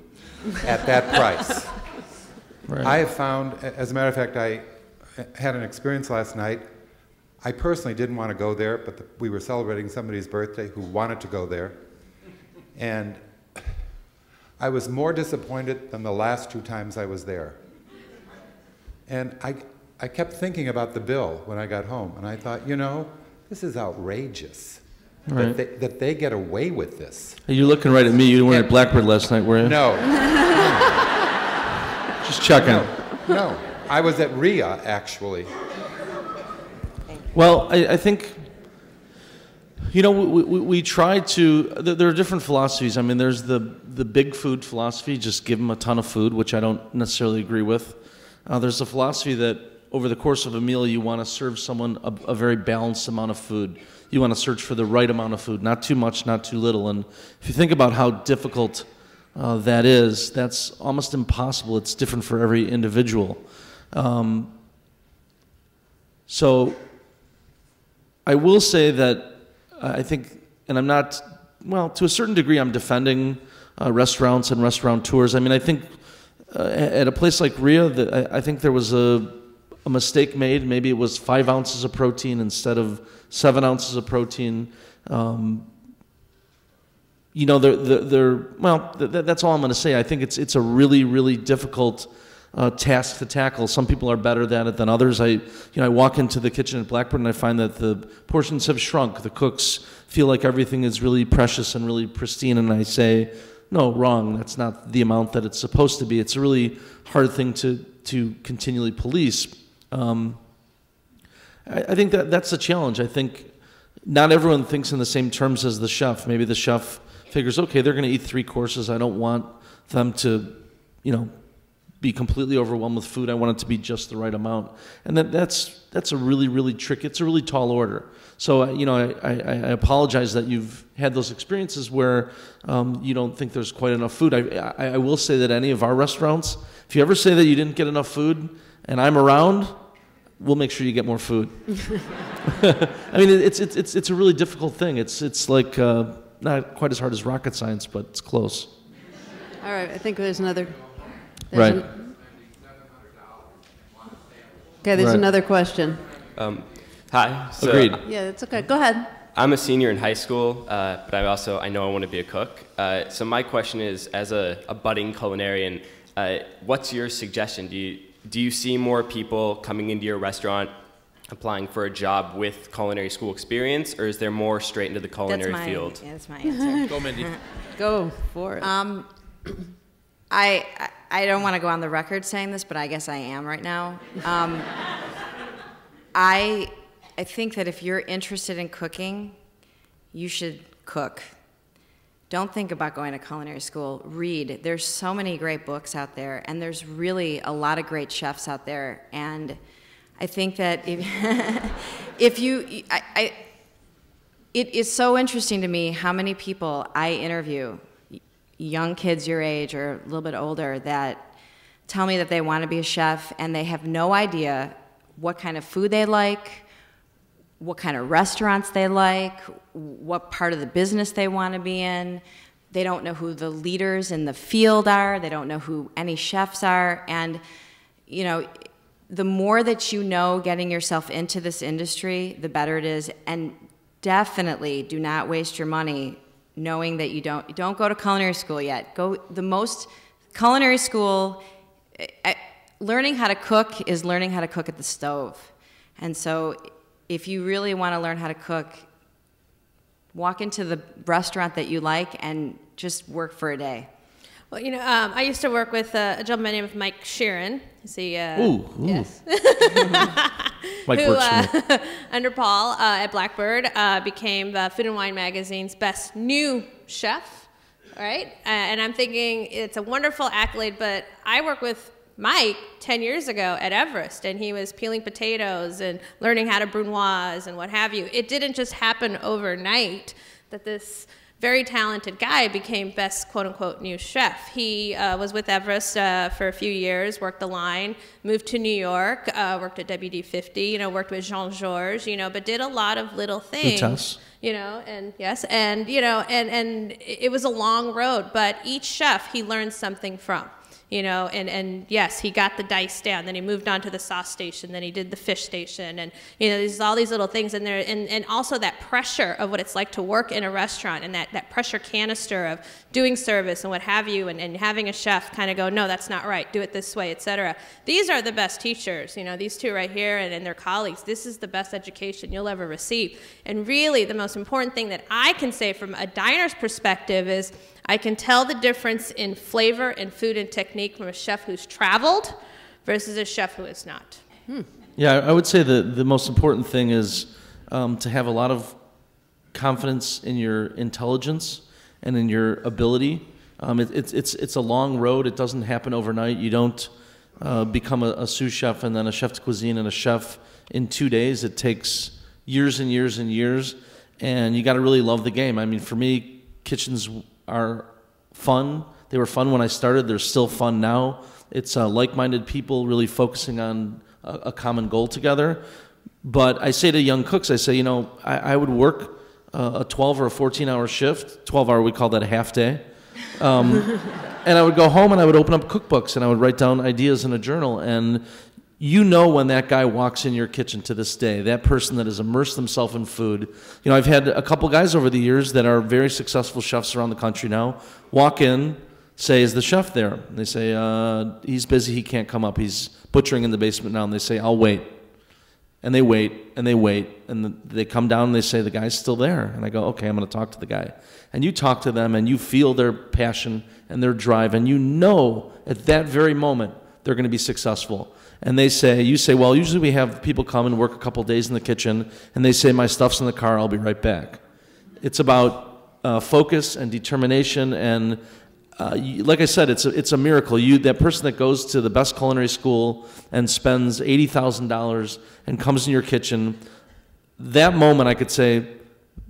at that price. Right. I have found, as a matter of fact, I had an experience last night. I personally didn't want to go there, but we were celebrating somebody's birthday who wanted to go there. And I was more disappointed than the last 2 times I was there. And I kept thinking about the bill when I got home, and I thought, you know, this is outrageous. Right. That they get away with this. Hey, you're looking right at me. You weren't at Blackbird last night, were you? No. Just checking. No. I was at RIA, actually. Well, I think, you know, we try to, there are different philosophies. I mean, there's the big food philosophy, just give them a ton of food, which I don't necessarily agree with. There's the philosophy that over the course of a meal, you want to serve someone a very balanced amount of food. You want to search for the right amount of food, not too much, not too little. And if you think about how difficult that is, that's almost impossible. It's different for every individual. So I will say that I think, and I'm not, well, to a certain degree, I'm defending restaurants and restaurateurs. I mean, I think at a place like RIA, I think there was a mistake made. Maybe it was 5 ounces of protein instead of 7 ounces of protein. You know, that's all I'm going to say. I think it's a really, really difficult task to tackle. Some people are better at it than others. I walk into the kitchen at Blackbird and I find that the portions have shrunk. The cooks feel like everything is really precious and really pristine, and I say, no, wrong. That's not the amount that it's supposed to be. It's a really hard thing to continually police. I think that's a challenge. I think not everyone thinks in the same terms as the chef. Maybe the chef figures, okay, they're going to eat 3 courses. I don't want them to, be completely overwhelmed with food. I want it to be just the right amount. And that's a really, really tricky, it's a really tall order. So, I apologize that you've had those experiences where you don't think there's quite enough food. I will say that any of our restaurants, if you ever say that you didn't get enough food and I'm around, we'll make sure you get more food. I mean, it's a really difficult thing. It's like not quite as hard as rocket science, but it's close. All right, I think there's another. Right. Okay, there's Right. another question. Hi. So Agreed. Yeah, that's okay. Go ahead. I'm a senior in high school, but I know I want to be a cook. So my question is, as a budding culinarian, what's your suggestion? Do you see more people coming into your restaurant applying for a job with culinary school experience, or is there more straight into the culinary field? Yeah, that's my answer. Go, Mindy. Go for it. I don't want to go on the record saying this, but I guess I am right now. I think that if you're interested in cooking, you should cook. Don't think about going to culinary school. Read. There's so many great books out there, and there's really a lot of great chefs out there. And I think that if it is so interesting to me how many people I interview, young kids your age or a little bit older, that tell me that they want to be a chef and they have no idea what kind of food they like, what kind of restaurants they like, what part of the business they want to be in. They don't know who the leaders in the field are. They don't know who any chefs are. And, the more that you know getting yourself into this industry, the better it is. And definitely do not waste your money knowing that you don't go to culinary school yet. Culinary school, learning how to cook is learning how to cook at the stove. And so if you really want to learn how to cook, walk into the restaurant that you like and just work for a day. Well, you know, I used to work with a gentleman named Mike Sheeran. Is he? Yes. Mike who, works for me. under Paul at Blackbird, became the Food and Wine magazine's best new chef. All right, and I'm thinking it's a wonderful accolade, but I worked with Mike 10 years ago at Everest, and he was peeling potatoes and learning how to brunoise and what have you. It didn't just happen overnight that this very talented guy became best quote-unquote new chef. He was with Everest for a few years, worked the line, moved to New York, worked at WD50, you know, worked with Jean-Georges, you know, but did a lot of little things. You know, and yes, and, you know, and it was a long road, but each chef he learned something from. You know, and yes, he got the dice down. Then he moved on to the sauce station. Then he did the fish station, and you know, there's all these little things in there, and also that pressure of what it's like to work in a restaurant, and that pressure canister of doing service and what have you, and having a chef kind of go, no, that's not right. Do it this way, etc. These are the best teachers. You know, these two right here and their colleagues. This is the best education you'll ever receive. And really, the most important thing that I can say from a diner's perspective is, I can tell the difference in flavor and food and technique from a chef who's traveled versus a chef who is not. Yeah, I would say the most important thing is to have a lot of confidence in your intelligence and in your ability. It's a long road. It doesn't happen overnight. You don't become a sous chef and then a chef de cuisine and a chef in 2 days. It takes years and years and years, and you got to really love the game. I mean, for me, kitchens are fun. They were fun when I started. They're still fun now. It's like-minded people really focusing on a common goal together. But I say to young cooks, I say, you know, I would work a 12 or a 14-hour shift. 12-hour, we call that a half day. And I would go home and I would open up cookbooks and I would write down ideas in a journal. And you know when that guy walks in your kitchen to this day, that person that has immersed themselves in food. You know, I've had a couple guys over the years that are very successful chefs around the country now walk in, say, is the chef there? And they say, he's busy, he can't come up. He's butchering in the basement now. And they say, I'll wait. And they wait, and they wait, and they come down and they say, the guy's still there. And I go, okay, I'm going to talk to the guy. And you talk to them, and you feel their passion and their drive, and you know at that very moment they're going to be successful. And they say, you say, well, usually we have people come and work a couple days in the kitchen, and they say, my stuff's in the car, I'll be right back. It's about focus and determination, and like I said, it's a miracle. That person that goes to the best culinary school and spends $80,000 and comes in your kitchen, that moment I could say,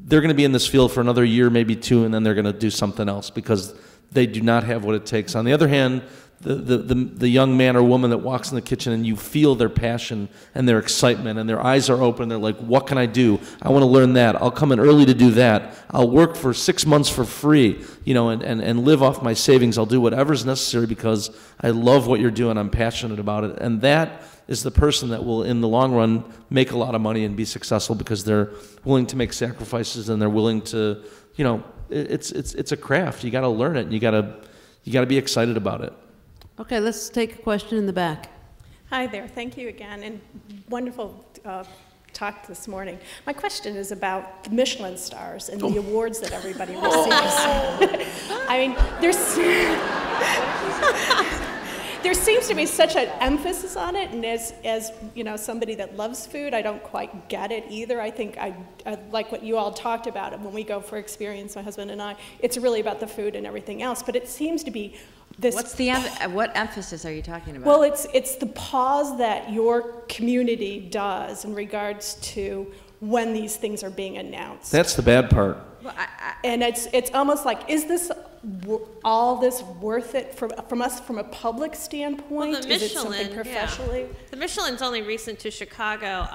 they're going to be in this field for another year, maybe two, and then they're going to do something else because they do not have what it takes. On the other hand, the young man or woman that walks in the kitchen and you feel their passion and their excitement and their eyes are open, they're like, what can I do? I want to learn that. I'll come in early to do that. I'll work for 6 months for free, you know, and live off my savings. I'll do whatever's necessary because I love what you're doing. I'm passionate about it. And that is the person that will, in the long run, make a lot of money and be successful because they're willing to make sacrifices and they're willing to, you know, it's a craft. You got to learn it and you got to be excited about it. Okay, let's take a question in the back. Hi there. Thank you again, and wonderful talk this morning. My question is about the Michelin stars and the awards that everybody receives. I mean, there seems to be such an emphasis on it, and as you know, somebody that loves food, I don't quite get it either. I think I like what you all talked about, and when we go for experience, my husband and I, it's really about the food and everything else, but it seems to be this. What emphasis are you talking about? Well, it's the pause that your community does in regards to when these things are being announced. That's the bad part. Well, and it's almost like, is this all this worth it from us from a public standpoint? Well, the Michelin, is it something professionally? Yeah. The Michelin's only recent to Chicago.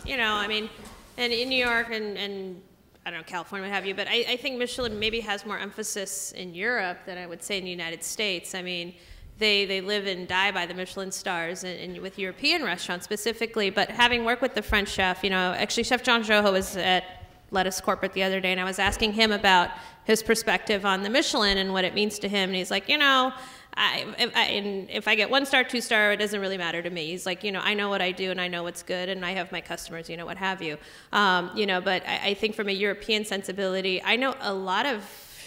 You know, I mean, and in New York and I don't know, California, what have you, but I think Michelin maybe has more emphasis in Europe than I would say in the United States. I mean, they live and die by the Michelin stars, and with European restaurants specifically. But having worked with the French chef, you know, actually Chef Jean Joho was at Lettuce Corporate the other day, and I was asking him about his perspective on the Michelin and what it means to him, and he's like, you know, if I get 1 star, 2 star, it doesn't really matter to me. He's like, you know, I know what I do and I know what's good and I have my customers, you know, what have you. You know, but I think from a European sensibility, I know a lot of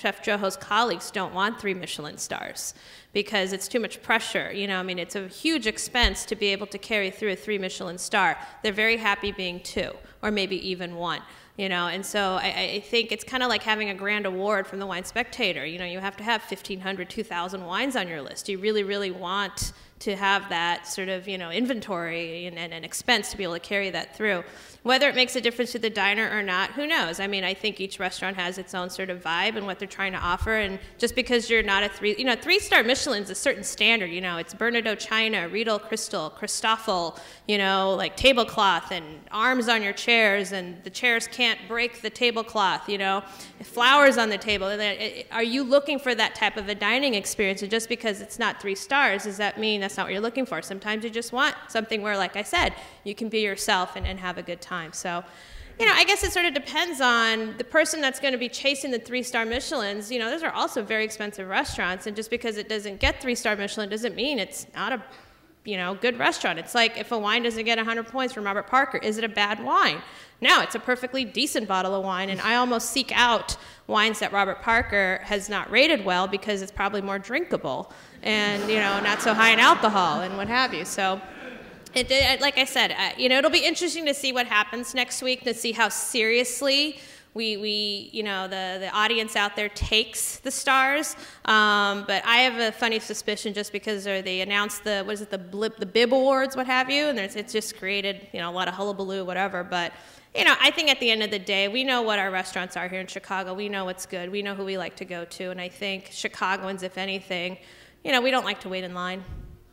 Chef Joho's colleagues don't want 3 Michelin stars because it's too much pressure. You know, I mean, it's a huge expense to be able to carry through a 3 Michelin star. They're very happy being 2 or maybe even 1. You know, and so I think it's kind of like having a grand award from the Wine Spectator. You know, you have to have 1,500, 2,000 wines on your list. You really, really want to have that sort of, you know, inventory and expense to be able to carry that through. Whether it makes a difference to the diner or not, who knows? I mean, I think each restaurant has its own sort of vibe and what they're trying to offer. And just because you're not a 3-star Michelin's a certain standard. You know, it's Bernardaud China, Riedel Crystal, Christoffel, you know, like tablecloth and arms on your chairs, and the chairs can't break the tablecloth, you know, flowers on the table. Are you looking for that type of a dining experience? And just because it's not 3 stars, does that mean that's not what you're looking for? Sometimes you just want something where, like I said, you can be yourself and have a good time. So, you know, I guess it sort of depends on the person that's going to be chasing the 3-star Michelins. You know, those are also very expensive restaurants, and just because it doesn't get 3-star Michelin doesn't mean it's not a, you know, good restaurant. It's like if a wine doesn't get 100 points from Robert Parker, is it a bad wine? No, it's a perfectly decent bottle of wine, and I almost seek out wines that Robert Parker has not rated well because it's probably more drinkable and, you know, not so high in alcohol and what have you. So, like I said, you know, it'll be interesting to see what happens next week, to see how seriously we you know, the audience out there takes the stars. But I have a funny suspicion, just because they announced the Bib Awards, what have you, and it's just created, you know, a lot of hullabaloo, whatever. But, you know, I think at the end of the day, we know what our restaurants are here in Chicago. We know what's good. We know who we like to go to. And I think Chicagoans, if anything, you know, we don't like to wait in line.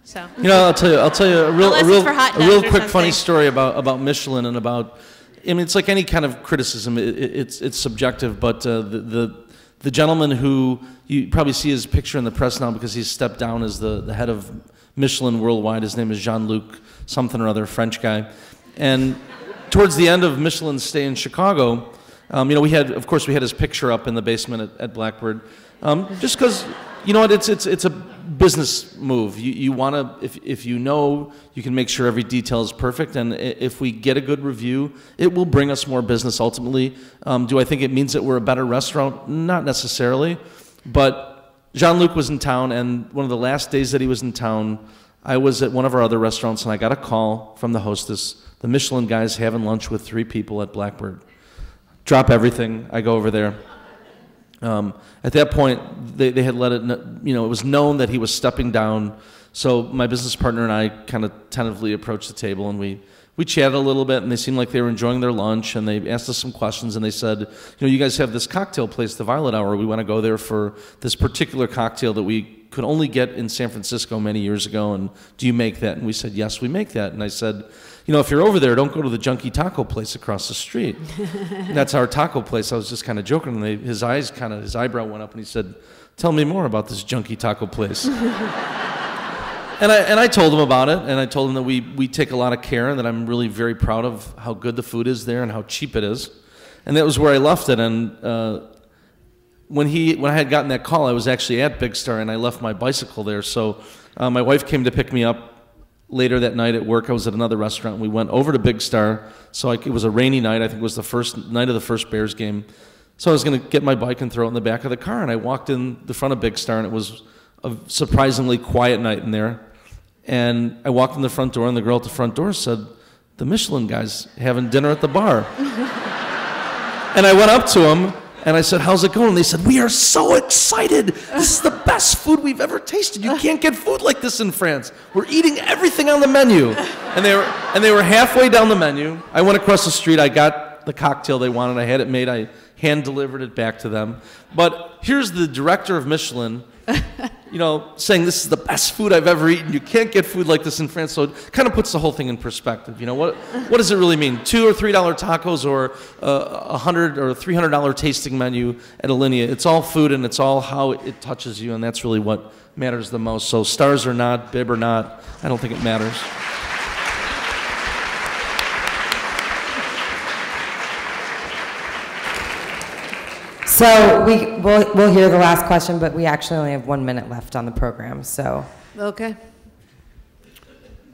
So, you know, I'll tell you a real quick funny story about Michelin and about. I mean, it's like any kind of criticism. It's subjective, but the gentleman who you probably see his picture in the press now because he's stepped down as the head of Michelin worldwide. His name is Jean-Luc something or other, French guy. And towards the end of Michelin's stay in Chicago, you know, we had his picture up in the basement at Blackbird, just because, you know what, it's a business move. You want to, if you know, you can make sure every detail is perfect, and if we get a good review, it will bring us more business ultimately. Do I think it means that we're a better restaurant? Not necessarily, but Jean-Luc was in town, and one of the last days that he was in town, I was at one of our other restaurants, and I got a call from the hostess. The Michelin guy's having lunch with 3 people at Blackbird. Drop everything. I go over there. At that point, they had let it, you know, it was known that he was stepping down. So my business partner and I kind of tentatively approached the table, and we chatted a little bit, and they seemed like they were enjoying their lunch, and they asked us some questions, and they said, you know, you guys have this cocktail place, the Violet Hour. We want to go there for this particular cocktail that we could only get in San Francisco many years ago, and do you make that? And we said, yes, we make that. And I said, you know, if you're over there, don't go to the junky taco place across the street. That's our taco place. I was just kind of joking, and his eyebrow went up, and he said, tell me more about this junky taco place. And I told him about it, and I told him that we take a lot of care, and that I'm really very proud of how good the food is there and how cheap it is. And that was where I left it. And when I had gotten that call, I was actually at Big Star, and I left my bicycle there. So my wife came to pick me up later that night at work. I was at another restaurant, and we went over to Big Star. So it was a rainy night. I think it was the first night of the first Bears game. So I was going to get my bike and throw it in the back of the car, and I walked in the front of Big Star, and it was a surprisingly quiet night in there. And I walked in the front door, and the girl at the front door said, the Michelin guy's having dinner at the bar. And I went up to him, and I said, how's it going? And they said, we are so excited. This is the best food we've ever tasted. You can't get food like this in France. We're eating everything on the menu. And they were halfway down the menu. I went across the street. I got the cocktail they wanted. I had it made. I hand-delivered it back to them. But here's the director of Michelin, you know, saying this is the best food I've ever eaten. You can't get food like this in France. So it kind of puts the whole thing in perspective. You know, what does it really mean? $2 or $3 tacos or $100 or $300 tasting menu at Alinea? It's all food, and it's all how it touches you, and that's really what matters the most. So stars or not, bib or not, I don't think it matters. So we'll hear the last question, but we actually only have 1 minute left on the program, so. Okay.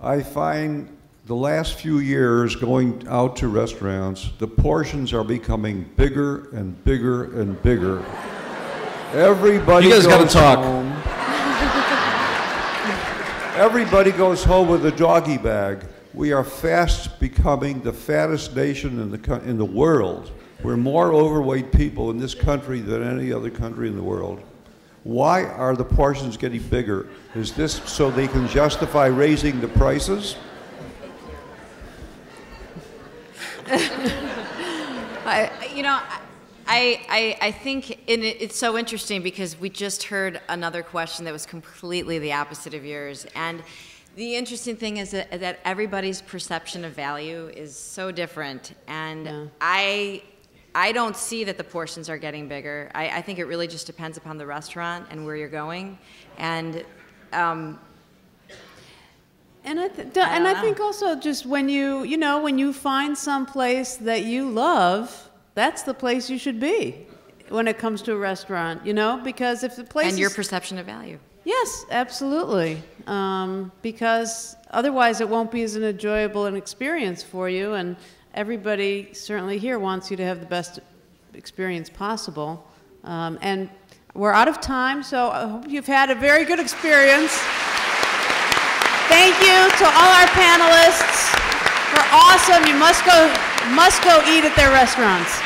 I find the last few years going out to restaurants, the portions are becoming bigger and bigger and bigger. Everybody You guys gotta goes talk. home. Everybody goes home with a doggy bag. We are fast becoming the fattest nation in the world. We're more overweight people in this country than any other country in the world. Why are the portions getting bigger? Is this so they can justify raising the prices? I think it's so interesting because we just heard another question that was completely the opposite of yours. And the interesting thing is that everybody's perception of value is so different. And I don't see that the portions are getting bigger. I think it really just depends upon the restaurant and where you're going. And I think also just when you find some place that you love, that's the place you should be when it comes to a restaurant, because if the place and your perception of value. Yes, absolutely. Because otherwise it won't be as an enjoyable an experience for you, and everybody certainly here wants you to have the best experience possible. And we're out of time, so I hope you've had a very good experience. Thank you to all our panelists. They're awesome. You must go eat at their restaurants.